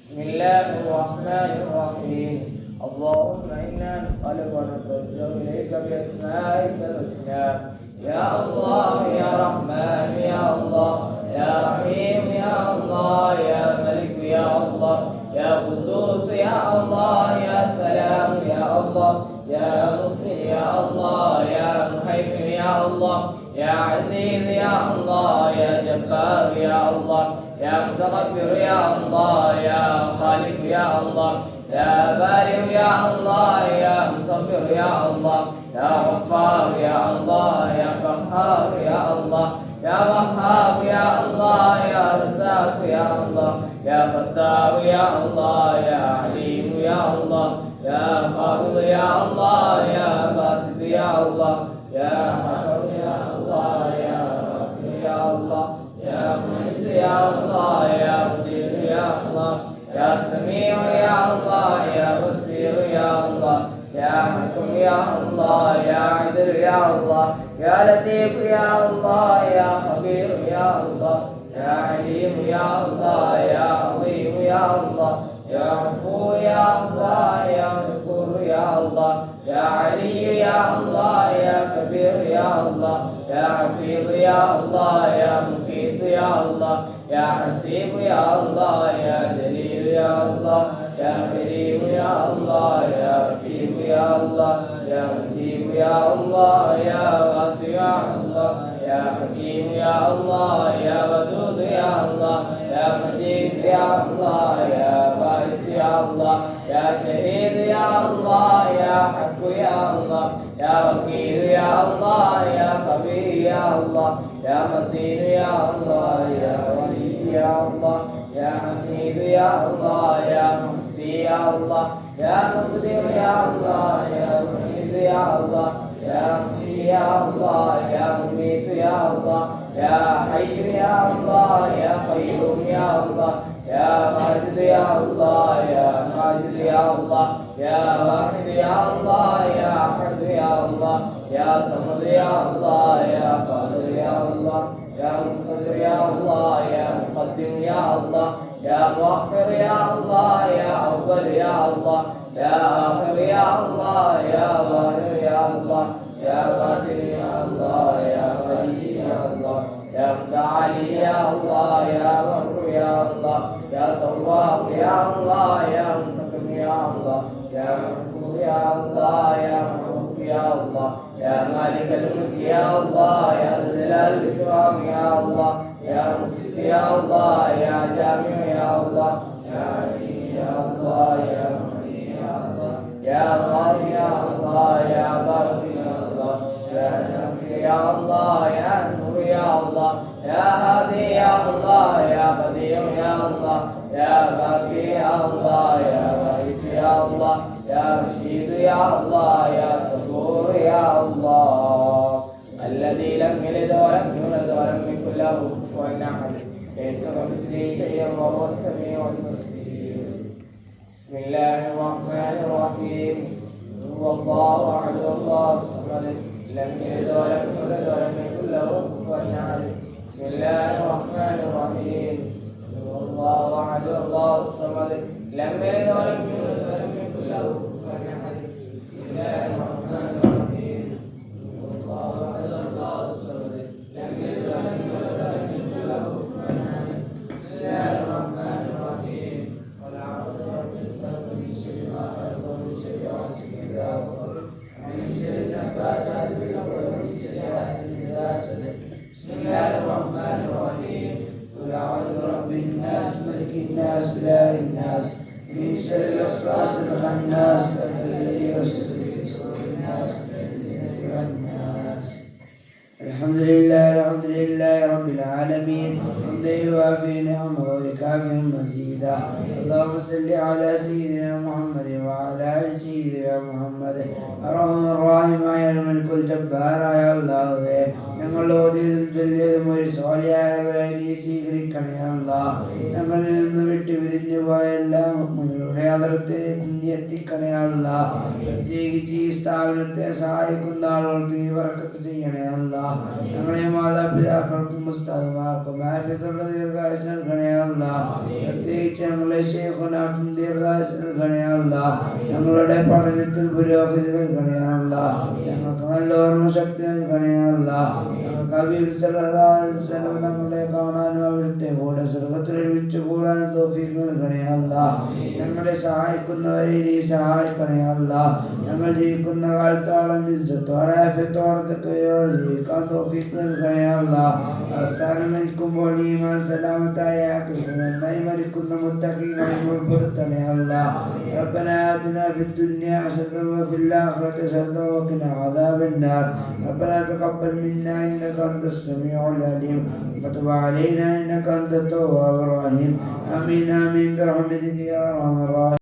بسم الله الرحمن الرحيم. اللهم إنا نسألك ونتوجه إليك بأسمائك الحسنى. يا الله يا رحمن يا الله يا رحيم يا الله يا ملك يا الله يا قدوس يا الله يا سلام يا الله يا مؤمن يا الله يا مهيمن يا الله يا عزيز يا الله يا جبار يا الله يا متكبر يا الله يا خالق يا الله يا بارئ يا الله يا مصبر يا الله يا غفار يا الله يا قهار يا الله يا وهاب يا الله يا رزاق يا الله يا فتاح يا الله يا عليم يا الله يا قابض يا الله يا باسط يا الله يا حكم يا الله يا غفور يا الله يا معز يا الله يا مجيب يا الله يا سميع يا الله يا بصير يا الله يا حكم يا الله يا عدل يا الله يا لطيف يا الله يا خبير يا الله يا عليم يا الله يا عظيم يا الله يا عفو يا الله يا شكور يا الله يا علي يا الله يا كبير يا الله يا حفيظ يا الله يا مقيت يا الله يا حسيب يا الله يا دليل يا الله يا كريم يا الله يا رقيب يا الله يا مجيب يا الله يا واسع يا الله يا حكيم يا الله يا ودود يا الله يا مجيد يا الله يا بائس يا الله يا شهيد يا الله يا حق يا الله يا وكيل يا الله يا قوي يا الله يا متين يا الله يا ولي يا الله يا حميد يا الله يا محصي يا الله يا مقدر يا الله يا معيد يا الله يا محيي يا الله يا مميت يا الله يا حي يا الله يا قيوم يا الله يا ماجد يا الله يا ماجد يا الله يا واحد يا الله يا احد يا الله يا صمد يا الله يا قادر يا الله يا مقتدر يا الله يا مقدم يا الله يا مؤخر يا الله يا اول يا الله يا آخر يا الله يا ظاهر يا الله يا باطن يا الله يا ولي يا الله يا متعالي يا الله يا بر يا الله يا تواب يا الله يا منتقم يا الله يا محفوظ يا الله يا معروف يا الله يا مالك الملك يا الله يا ذا الجلال والإكرام يا الله يا ممسك يا الله يا جامع يا الله يا علي يا الله يا معين يا الله يا غالي يا الله يا بارك يا الله يا شافي يا الله يا نور يا الله يا هادي يا الله يا قدير يا الله يا باقي يا الله يا بائس يا الله يا رشيد يا الله يا صبور يا الله الذي لم يلد ولم يولد ولم يكن له كفوا احد ليس كمثله شيء وهو السميع البصير. بسم الله الرحمن الرحيم. هو الله احد الله الصمد لم يلد ولم يولد ولم يكن له كفوا احد. بسم الله الرحمن الرحيم. هو الله احد الله الصمد لم يلد ولم يولد ولم يكن له كفوا احد. بسم الله الرحمن الرحيم. هو الله احد الله الصمد لم يلد ولم يولد ولم يكن له كفوا احد. بسم الله الرحمن الرحيم. قل اعوذ برب الفلق من شر ما خلق ومن شر غاسق اذا وقب ومن شر النفاثات في العقد ومن شر حاسد اذا حسد. بسم الله الرحمن الرحيم. قل اعوذ برب الناس ملك الناس اله الناس من شر الوسواس الخناس الذي يوسوس في صدور الناس من الناس. الحمد لله رب العالمين حمدا يوافي نعمه ويكافئ مزيدا. اللهم صل على سيدنا محمد وعلى ال سيدنا محمد. الرحمن الرحيم يا الملك الجبار يا الله ഞങ്ങളുടെ ഓതിയതും ചൊല്ലിയതും ഒരു സ്വാലിയായവരായി നീ സ്വീകരിക്കണം. സ്വീകരിക്കണേ അല്ലാ. ഞങ്ങളിൽ നിന്ന് വിട്ടുപിരിഞ്ഞു പോയ എല്ലാ മുഅ്മിനീങ്ങളുടെ ഹദ്റത്തിലേക്കും നീ എത്തിക്കണേ അല്ലാ. പ്രത്യേകിച്ച് ഈ സ്ഥാപനത്തെ സഹായിക്കുന്ന ആളുകൾക്ക് നീ ബർക്കത്ത് ചെയ്യണേ അല്ലാ. ഞങ്ങളെ മാതാപിതാക്കൾക്കും ഉസ്താദുമാർക്കും ആഫിയത്തുള്ള ദീർഘായുസ്സ് നൽകണേ അല്ലാ. പ്രത്യേകിച്ച് ഞങ്ങളെ ശൈഖുനാക്കും ദീർഘായുസ്സ് നൽകണേ അല്ലാ. ഞങ്ങളുടെ പഠനത്തിൽ പുരോഗതി നൽകണേ അല്ലാ. ഞങ്ങൾക്ക് നല്ല ഓർമ്മശക്തി നൽകണേ അല്ലാ. ഞങ്ങൾക്ക് ഹബീബ് സല്ലല്ലാഹു അലൈഹി വസല്ലം തങ്ങളെ കാണാനും അവിടുത്തെ കൂടെ സ്വർഗ്ഗത്തിൽ ഒരുമിച്ച് കൂടാനും തൗഫീഖ് നൽകണേ അല്ലാ. ഞങ്ങളെ സഹായിക്കുന്നവരെ നീ സഹായിക്കണേ അല്ലാ. ഞങ്ങൾ ജീവിക്കുന്ന കാലത്തോളം ഇസ്സത്തോടെ ആഫിയത്തോടെ തഖ്വയോടെ ജീവിക്കാൻ തൗഫീഖ് നൽകണേ അല്ലാ. അവസാനം മരിക്കുമ്പോൾ ഈമാൻ സലാമത്തായ നന്നായി മരിക്കുന്ന മുത്തഖീങ്ങളിൽ ഉൾപ്പെടുത്തണേ അല്ലാ. ربنا آتنا في الدنيا حسنة وفي الآخرة حسنة وقنا عذاب النار. ربنا تقبل منا إنك أنت السميع العليم وتب علينا إنك أنت التواب الرحيم. آمين آمين برحمتك يا أرحم الراحمين.